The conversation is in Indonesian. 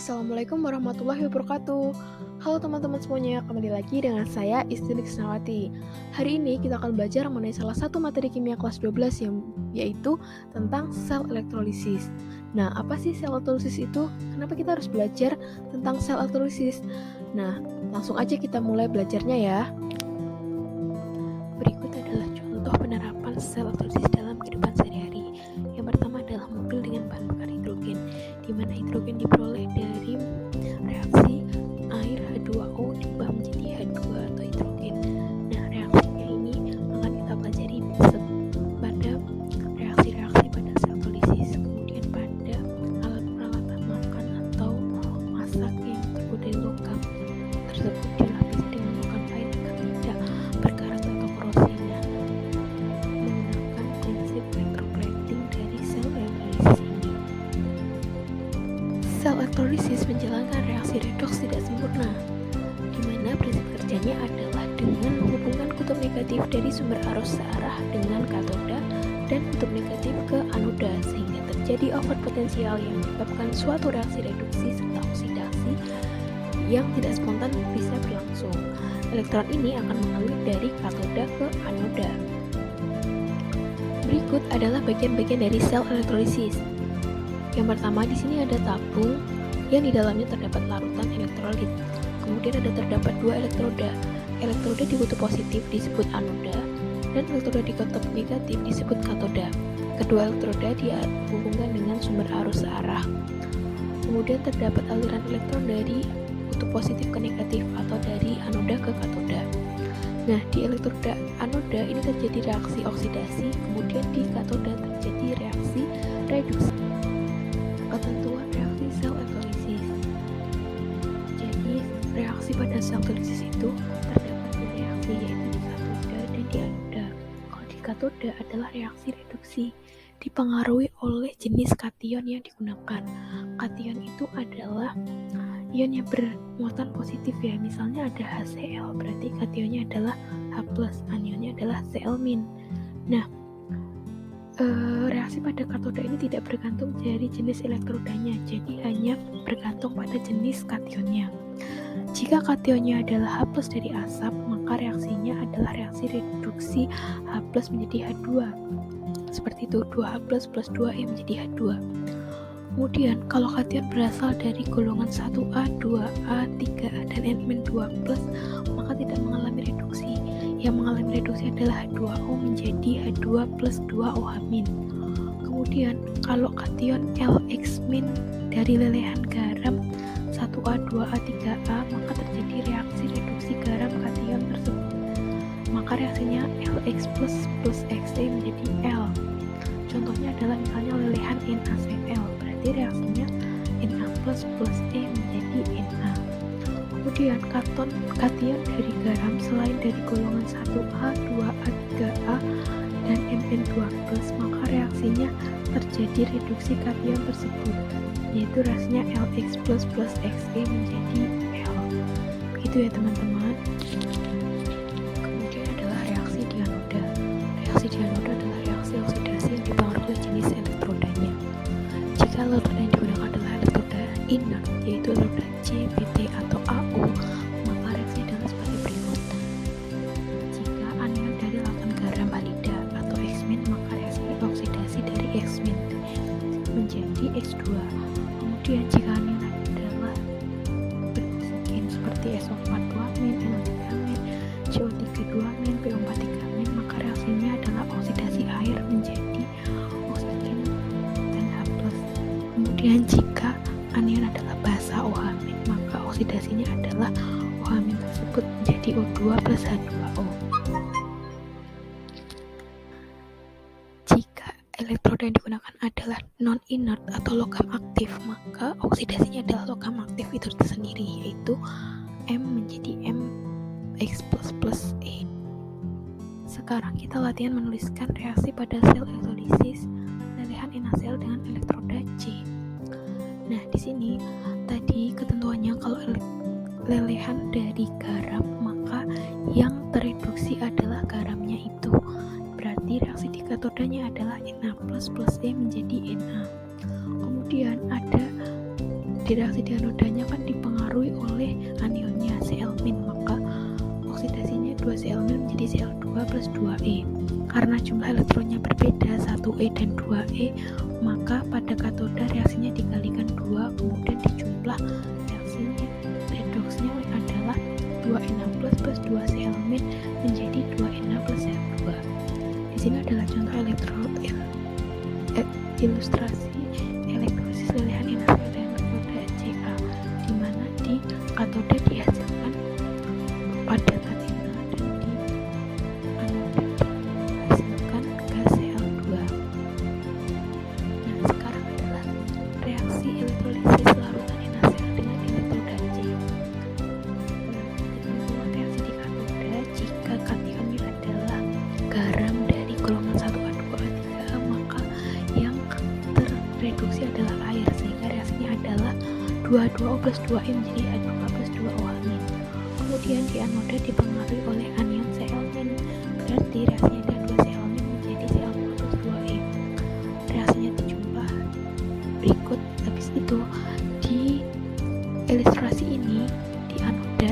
Assalamualaikum warahmatullahi wabarakatuh. Halo teman-teman semuanya, kembali lagi dengan saya Isti Krisnawati. Hari ini kita akan belajar mengenai salah satu materi kimia kelas 12 yaitu tentang sel elektrolisis. Nah, apa sih sel elektrolisis itu? Kenapa kita harus belajar tentang sel elektrolisis? Nah, langsung aja kita mulai belajarnya ya. Berikut adalah contoh penerapan sel elektrolisis dalam kehidupan sehari-hari. Yang pertama adalah mobil dengan bahan bakar hidrogen, di mana hidrogen diperoleh dari reaksi air H2O diubah menjadi H2 atau hidrogen. Nah, reaksinya ini akan kita pelajari pada reaksi-reaksi pada sel elektrolisis, kemudian pada alat peralatan makan atau masak yang terbuat dari logam tersebut dilapisi dengan logam lain agar tidak berkarat atau korosi. Nah, menggunakan prinsip electroplating dari sel elektrolisis ini. Sel elektrolisis menjalankan reaksi redoks tidak sempurna, di mana prinsip kerjanya adalah dengan menghubungkan kutub negatif dari sumber arus searah dengan katoda dan kutub negatif ke anoda, sehingga terjadi over potensial yang menyebabkan suatu reaksi reduksi serta oksidasi yang tidak spontan bisa berlangsung. Elektron ini akan mengalir dari katoda ke anoda. Berikut adalah bagian-bagian dari sel elektrolisis. Yang pertama, di sini ada tabung yang di dalamnya terdapat larutan elektrolit. Kemudian terdapat dua elektroda. Elektroda di kutub positif disebut anoda dan elektroda di kutub negatif disebut katoda. Kedua elektroda dihubungkan dengan sumber arus searah. Kemudian terdapat aliran elektron dari kutub positif ke negatif atau dari anoda ke katoda. Nah, di elektroda anoda ini terjadi reaksi oksidasi, kemudian di katoda terjadi reaksi reduksi. Ketentuan reaksi sel elektrolisis. Jadi, reaksi pada sel elektrolisis itu terdapat dua reaksi, yaitu di katoda dan di anoda. Kalau di katoda adalah reaksi reduksi, dipengaruhi oleh jenis kation yang digunakan. Kation itu adalah ion yang bermuatan positif ya, misalnya ada HCl, berarti kationnya adalah H+, anionnya adalah Cl-. Nah, reaksi pada katoda ini tidak bergantung dari jenis elektrodanya, jadi hanya bergantung pada jenis kationnya. Jika kationnya adalah H+ dari asap, maka reaksinya adalah reaksi reduksi H+ menjadi H2. Seperti itu, 2H+ plus 2E menjadi H2. Kemudian, kalau kation berasal dari golongan 1A, 2A, 3A, dan N-2+, maka tidak mengalami reduksi. Yang mengalami reduksi adalah H2O menjadi H2 plus 2OH-. Kemudian, kalau kation LX- dari lelehan garam 1A, 2A, 3A, maka terjadi reaksi reduksi garam kation tersebut. Maka reaksinya LX plus Xe menjadi L. Contohnya adalah misalnya lelehan NaCl, berarti reaksinya Na plus E menjadi Na. Kemudian kation dari garam selain dari golongan 1A, 2A, 3A, dan Mn2+, maka reaksinya terjadi reduksi kation tersebut, yaitu reaksinya LX plus Xe menjadi L. Begitu ya teman-teman. Kemudian adalah reaksi di anoda. Reaksi di anoda adalah reaksi oksidasi yang dipengaruhi oleh jenis elektrodanya. Jika elektroda yang digunakan adalah elektroda inert, yaitu elektroda C, Pt, atau Au, maka reaksi adalah sebagai berikut. Jika anion dari larutan garam halida atau X-, maka reaksi oksidasi dari X- menjadi X2. Kemudian jika anion adalah beroksigen seperti SO4 2-, NO3-, CO3 2-, PO4 3-, maka reaksinya adalah oksidasi air menjadi oksigen dan H+. Kemudian jika anion adalah basa OH-, maka oksidasinya adalah OH- tersebut menjadi O2 plus H2O. Jika elektroda yang digunakan adalah non-inert atau logam aktif, maka oksidasinya adalah logam aktif itu sendiri, yaitu M menjadi Mx++ E. Sekarang kita latihan menuliskan reaksi pada sel elektrolisis lelehan NaCl dengan elektroda C. Nah, di sini tadi ketentuannya kalau lelehan dari garam, maka yang tereduksi adalah garamnya itu. Berarti reaksi di katodanya adalah Na plus E menjadi Na. Kemudian ada reaksi di anodanya kan dipengaruhi oleh anionnya Cl-, maka oksidasinya 2Cl- menjadi Cl2 plus 2E. Karena jumlah elektronnya berbeda 1E dan 2E, maka pada katoda reaksinya dikalikan 2, kemudian dijumlah reaksinya redoksnya adalah 2Na plus 2Cl- menjadi 2Na plus Cl2. Di sini adalah contoh ilustrasi elektrolisis lelehan inacel dan katoda Ca, di mana di katoda dihasilkan padat Athena dan di anoda dihasilkan gas Cl2. Nah, sekarang adalah reaksi elektrolisis larutan inacel dengan elektroda C. Ketentuan reaksi di katoda jika kationnya adalah garam dari golongan 1A2A3A, maka yang terreduksi adalah air, sehingga reaksinya adalah 2H2O plus 2E menjadi H2 plus 2OH-. Kemudian di anoda dipengaruhi oleh anion Cl-, berarti reaksinya adalah 2Cl- menjadi Cl2 plus 2E. Reaksinya dijumlah berikut. Habis itu di ilustrasi ini di anoda